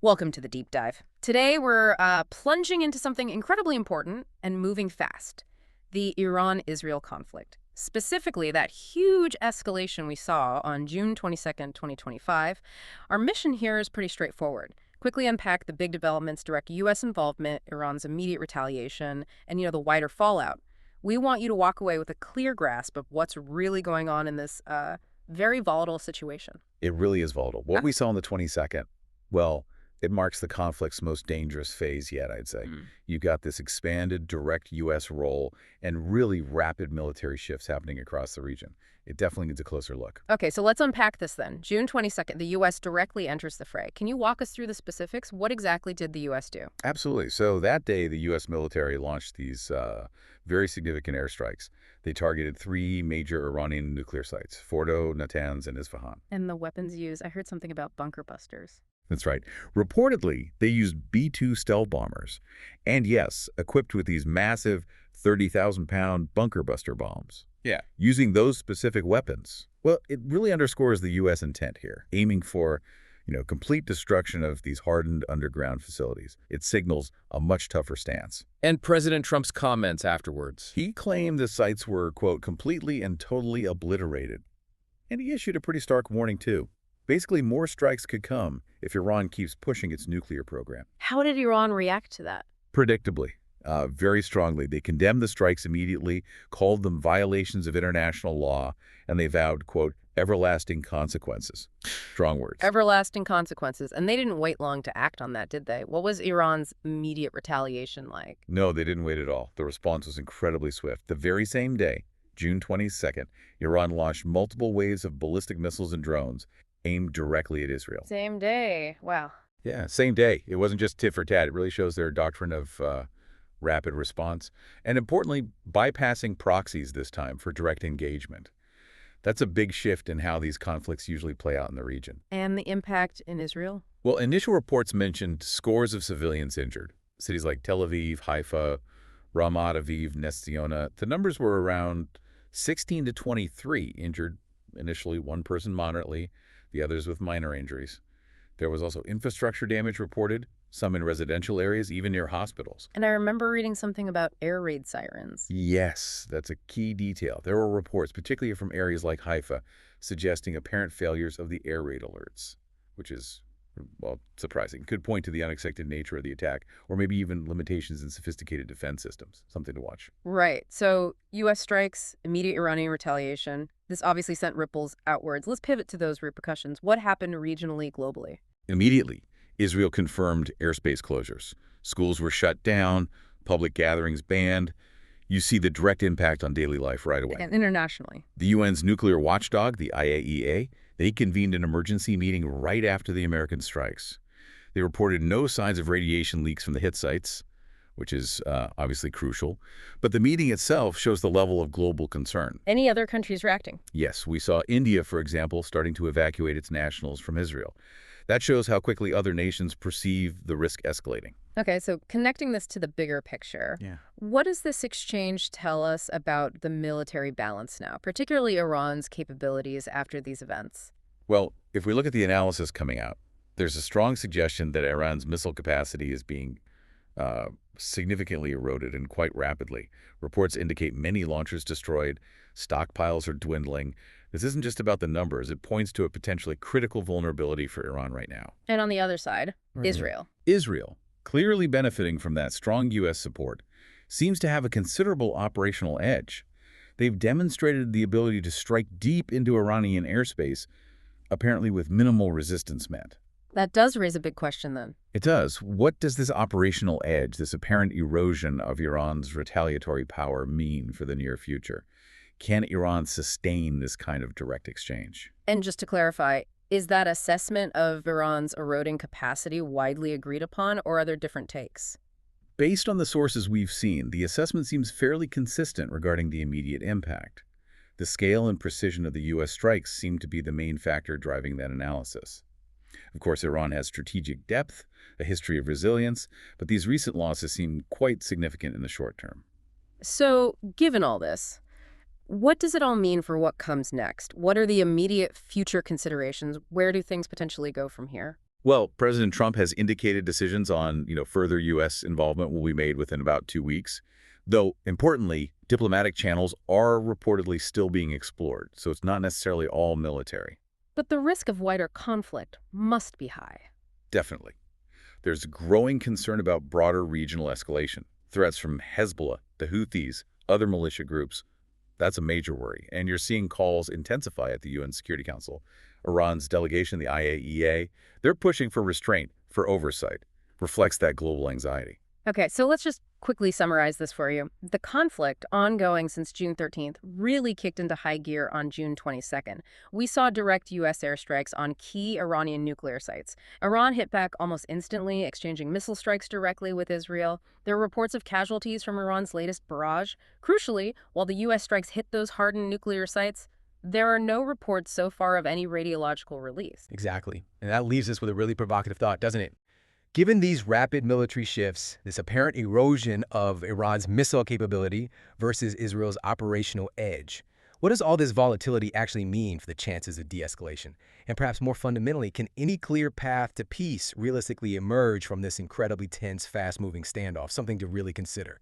Welcome to the deep dive. Today we're plunging into something incredibly important and moving fast, the Iran-Israel conflict. Specifically, that huge escalation we saw on June 22nd, 2025. Our mission here is pretty straightforward. Quickly unpack the big developments, direct U.S. involvement, Iran's immediate retaliation, and, the wider fallout. We want you to walk away with a clear grasp of what's really going on in this very volatile situation. It really is volatile. What we saw on the 22nd, well, it marks the conflict's most dangerous phase yet, I'd say. You've got this expanded direct U.S. role and really rapid military shifts happening across the region. It definitely needs a closer look. Okay, so let's unpack this then. June 22nd, the U.S. directly enters the fray. Can you walk us through the specifics? What exactly did the U.S. do? Absolutely. So that day, the U.S. military launched these very significant airstrikes. They targeted three major Iranian nuclear sites, Fordo, Natanz, and Isfahan. And the weapons used, I heard something about bunker busters. That's right. Reportedly, they used B-2 stealth bombers. And yes, equipped with these massive 30,000-pound bunker buster bombs. Yeah. Using those specific weapons. Well, it really underscores the U.S. intent here, aiming for, complete destruction of these hardened underground facilities. It signals a much tougher stance. And President Trump's comments afterwards. He claimed the sites were, quote, completely and totally obliterated. And he issued a pretty stark warning, too. Basically, more strikes could come if Iran keeps pushing its nuclear program. How did Iran react to that? Predictably, very strongly. They condemned the strikes immediately, called them violations of international law, and they vowed, quote, everlasting consequences. Strong words. Everlasting consequences. And they didn't wait long to act on that, did they? What was Iran's immediate retaliation like? No, they didn't wait at all. The response was incredibly swift. The very same day, June 22nd, Iran launched multiple waves of ballistic missiles and drones aimed directly at Israel. Same day. Wow. Yeah, same day. It wasn't just tit for tat. It really shows their doctrine of rapid response. And importantly, bypassing proxies this time for direct engagement. That's a big shift in how these conflicts usually play out in the region. And the impact in Israel? Well, initial reports mentioned scores of civilians injured. Cities like Tel Aviv, Haifa, Ramat Aviv, Ness Ziona. The numbers were around 16 to 23 injured, initially one person moderately, the others with minor injuries. There was also infrastructure damage reported, some in residential areas, even near hospitals. And I remember reading something about air raid sirens. Yes, that's a key detail. There were reports, particularly from areas like Haifa, suggesting apparent failures of the air raid alerts, which is, well, surprising. Could point to the unexpected nature of the attack, or maybe even limitations in sophisticated defense systems. Something to watch. Right. So U.S. strikes, immediate Iranian retaliation. This obviously sent ripples outwards. Let's pivot to those repercussions. What happened regionally, globally? Immediately, Israel confirmed airspace closures. Schools were shut down, public gatherings banned. You see the direct impact on daily life right away. And internationally. The UN's nuclear watchdog, the IAEA, they convened an emergency meeting right after the American strikes. They reported no signs of radiation leaks from the hit sites, which is obviously crucial. But the meeting itself shows the level of global concern. Any other countries reacting? Yes, we saw India, for example, starting to evacuate its nationals from Israel. That shows how quickly other nations perceive the risk escalating. Okay, so connecting this to the bigger picture, what does this exchange tell us about the military balance now, particularly Iran's capabilities after these events? Well, if we look at the analysis coming out, there's a strong suggestion that Iran's missile capacity is being significantly eroded and quite rapidly. Reports indicate many launchers destroyed, stockpiles are dwindling. This isn't just about the numbers. It points to a potentially critical vulnerability for Iran right now. And on the other side, Israel. Israel, clearly benefiting from that strong U.S. support, seems to have a considerable operational edge. They've demonstrated the ability to strike deep into Iranian airspace, apparently with minimal resistance met. That does raise a big question then. It does. What does this operational edge, this apparent erosion of Iran's retaliatory power mean for the near future? Can Iran sustain this kind of direct exchange? And just to clarify, is that assessment of Iran's eroding capacity widely agreed upon, or are there different takes? Based on the sources we've seen, the assessment seems fairly consistent regarding the immediate impact. The scale and precision of the U.S. strikes seem to be the main factor driving that analysis. Of course, Iran has strategic depth, a history of resilience, but these recent losses seem quite significant in the short term. So, given all this, what does it all mean for what comes next? What are the immediate future considerations? Where do things potentially go from here? Well, President Trump has indicated decisions on, further U.S. involvement will be made within about 2 weeks. Though, importantly, diplomatic channels are reportedly still being explored, so it's not necessarily all military. But the risk of wider conflict must be high. Definitely. There's growing concern about broader regional escalation. Threats from Hezbollah, the Houthis, other militia groups. That's a major worry. And you're seeing calls intensify at the UN Security Council. Iran's delegation, the IAEA, they're pushing for restraint, for oversight. Reflects that global anxiety. Okay, so let's just quickly summarize this for you. The conflict, ongoing since June 13th, really kicked into high gear on June 22nd. We saw direct U.S. airstrikes on key Iranian nuclear sites. Iran hit back almost instantly, exchanging missile strikes directly with Israel. There are reports of casualties from Iran's latest barrage. Crucially, while the U.S. strikes hit those hardened nuclear sites, there are no reports so far of any radiological release. Exactly. And that leaves us with a really provocative thought, doesn't it? Given these rapid military shifts, this apparent erosion of Iran's missile capability versus Israel's operational edge, what does all this volatility actually mean for the chances of de-escalation? And perhaps more fundamentally, can any clear path to peace realistically emerge from this incredibly tense, fast-moving standoff? Something to really consider.